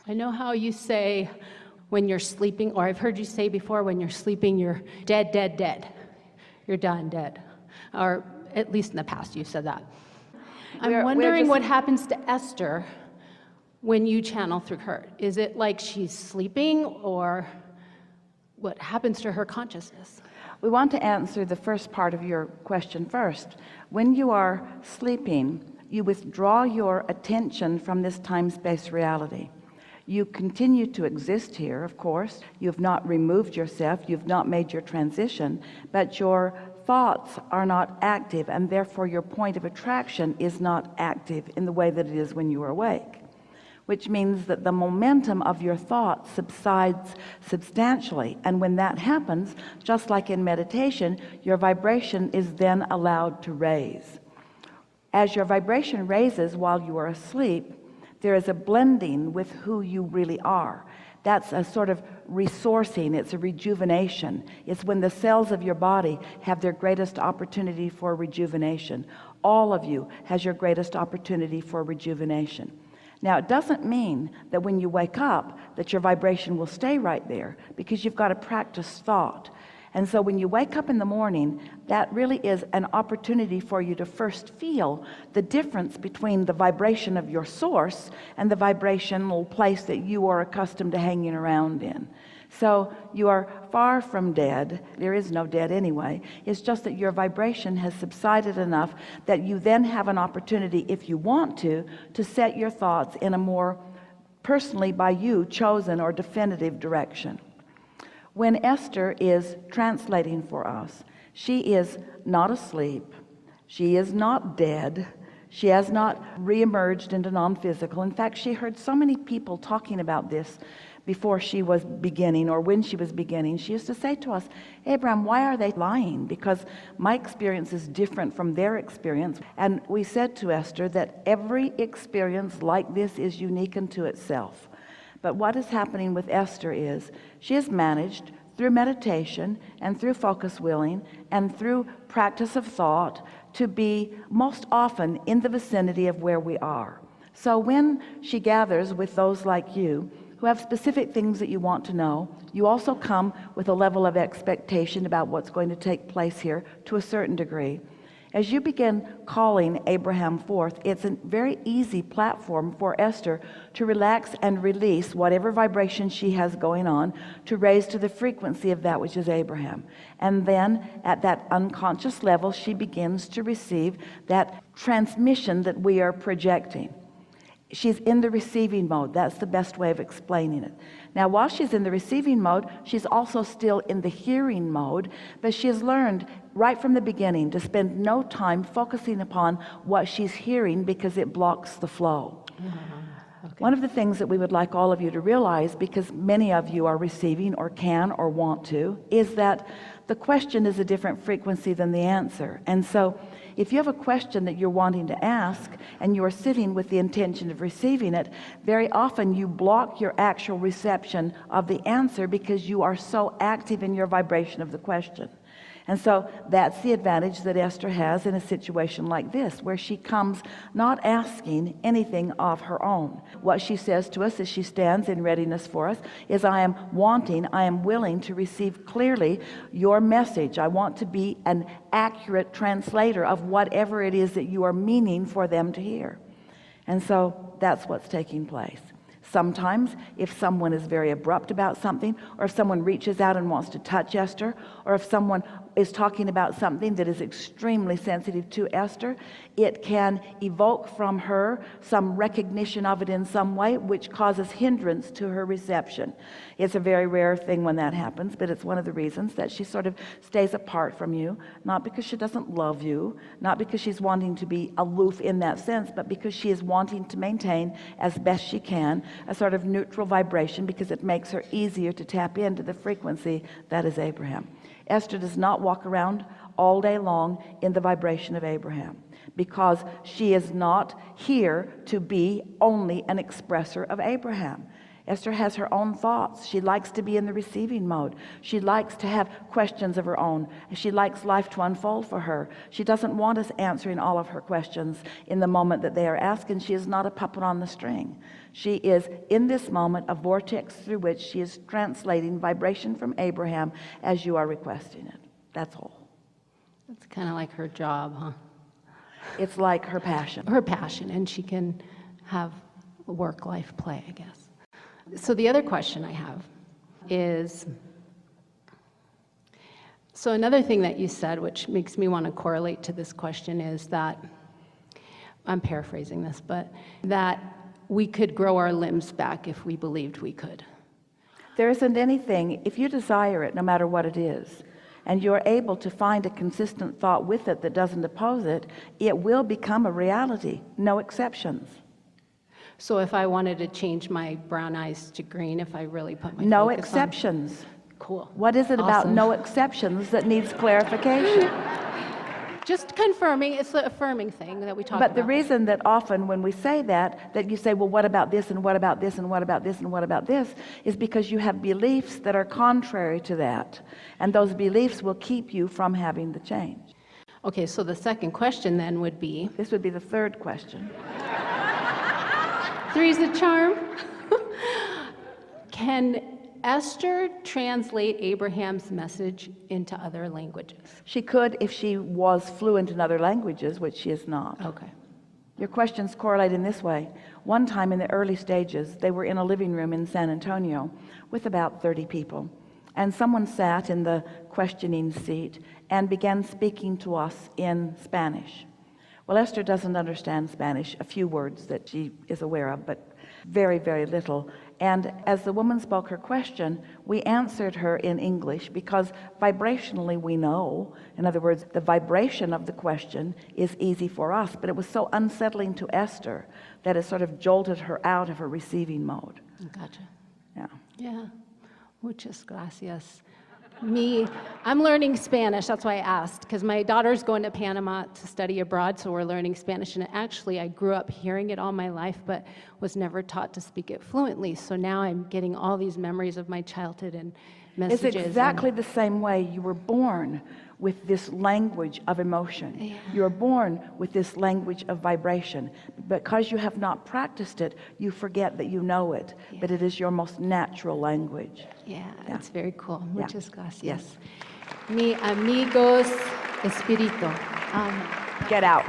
I know how you say when you're sleeping, or I've heard you say before, when you're sleeping, you're dead, dead, dead. You're done, dead. Or at least in the past, you've said that. I'm wondering what happens to Esther when you channel through her. Is it like she's sleeping, or what happens to her consciousness? We want to answer the first part of your question first. When you are sleeping, you withdraw your attention from this time-space reality. You continue to exist here, of course. You've not removed yourself, you've not made your transition, but your thoughts are not active, and therefore your point of attraction is not active in the way that it is when you are awake, which means that the momentum of your thoughts subsides substantially. And when that happens, just like in meditation, your vibration is then allowed to raise. As your vibration raises while you are asleep, there is a blending with who you really are. That's a sort of resourcing, it's a rejuvenation. It's when the cells of your body have their greatest opportunity for rejuvenation. All of you has your greatest opportunity for rejuvenation. Now, it doesn't mean that when you wake up that your vibration will stay right there, because you've got to practice thought. And so when you wake up in the morning, that really is an opportunity for you to first feel the difference between the vibration of your source and the vibrational place that you are accustomed to hanging around in. So you are far from dead. There is no dead anyway. It's just that your vibration has subsided enough that you then have an opportunity, if you want to set your thoughts in a more personally by you chosen or definitive direction. When Esther is translating for us, she is not asleep. She is not dead. She has not reemerged into non-physical. In fact, she heard so many people talking about this before she was beginning, or when she was beginning. She used to say to us, Abraham, why are they lying? Because my experience is different from their experience. And we said to Esther that every experience like this is unique unto itself. But what is happening with Esther is she has managed through meditation and through focus willing and through practice of thought to be most often in the vicinity of where we are. So when she gathers with those like you who have specific things that you want to know, you also come with a level of expectation about what's going to take place here to a certain degree. As you begin calling Abraham forth, it's a very easy platform for Esther to relax and release whatever vibration she has going on, to raise to the frequency of that which is Abraham. And then at that unconscious level, she begins to receive that transmission that we are projecting. She's in the receiving mode. That's the best way of explaining it. Now, while she's in the receiving mode, she's also still in the hearing mode, but she has learned right from the beginning to spend no time focusing upon what she's hearing, because it blocks the flow. Okay. One of the things that we would like all of you to realize, because many of you are receiving or can or want to, is that the question is a different frequency than the answer. And so if you have a question that you're wanting to ask and you are sitting with the intention of receiving it, very often you block your actual reception of the answer because you are so active in your vibration of the question. And so that's the advantage that Esther has in a situation like this, where she comes not asking anything of her own. What she says to us as she stands in readiness for us is, I am willing to receive clearly your message. I want to be an accurate translator of whatever it is that you are meaning for them to hear. And so that's what's taking place. Sometimes if someone is very abrupt about something, or if someone reaches out and wants to touch Esther, or if someone is talking about something that is extremely sensitive to Esther, it can evoke from her some recognition of it in some way, which causes hindrance to her reception. It's a very rare thing when that happens, but it's one of the reasons that she sort of stays apart from you, not because she doesn't love you, not because she's wanting to be aloof in that sense, but because she is wanting to maintain as best she can a sort of neutral vibration, because it makes her easier to tap into the frequency that is Abraham. Esther does not walk around all day long in the vibration of Abraham, because she is not here to be only an expresser of Abraham. Esther has her own thoughts. She likes to be in the receiving mode. She likes to have questions of her own. She likes life to unfold for her. She doesn't want us answering all of her questions in the moment that they are asked, and she is not a puppet on the string. She is in this moment a vortex through which she is translating vibration from Abraham as you are requesting it. That's all. It's kind of like her job, huh? It's like her passion. Her passion, and she can have work-life play, I guess. So the other question I have is, so another thing that you said, which makes me want to correlate to this question, is that, I'm paraphrasing this, but that we could grow our limbs back if we believed we could. There isn't anything, if you desire it, no matter what it is, and you're able to find a consistent thought with it that doesn't oppose it, it will become a reality, no exceptions. So if I wanted to change my brown eyes to green, if I really put my No focus exceptions. Cool. What is it about Awesome. no exceptions that needs clarification? Just confirming, it's the affirming thing that we talk But about. the reason that often when we say that you say, well, what about this, and what about this, and what about this, and what about this, is because you have beliefs that are contrary to that. And those beliefs will keep you from having the change. Okay, so the second question then would be, This would be the third question. three's a charm. Can Esther translate Abraham's message into other languages? She could if she was fluent in other languages, which she is not. Okay. Your questions correlate in this way. One time in the early stages, they were in a living room in San Antonio with about 30 people. And someone sat in the questioning seat and began speaking to us in Spanish. Well, Esther doesn't understand Spanish, a few words that she is aware of, but very, very little. And as the woman spoke her question, we answered her in English because vibrationally we know. In other words, the vibration of the question is easy for us, but it was so unsettling to Esther that it sort of jolted her out of her receiving mode. Gotcha. Yeah. Yeah. Muchas gracias. I'm learning Spanish. That's why I asked, because my daughter's going to Panama to study abroad, so we're learning Spanish. And actually, I grew up hearing it all my life, but was never taught to speak it fluently. So now I'm getting all these memories of my childhood and messages. It's exactly the same way. You were born with this language of emotion. Yeah. You're born with this language of vibration. Because you have not practiced it, you forget that you know it, but it is your most natural language. Yeah, that's very cool. Muchas gracias. Yes. Mi amigos espíritu. Get out.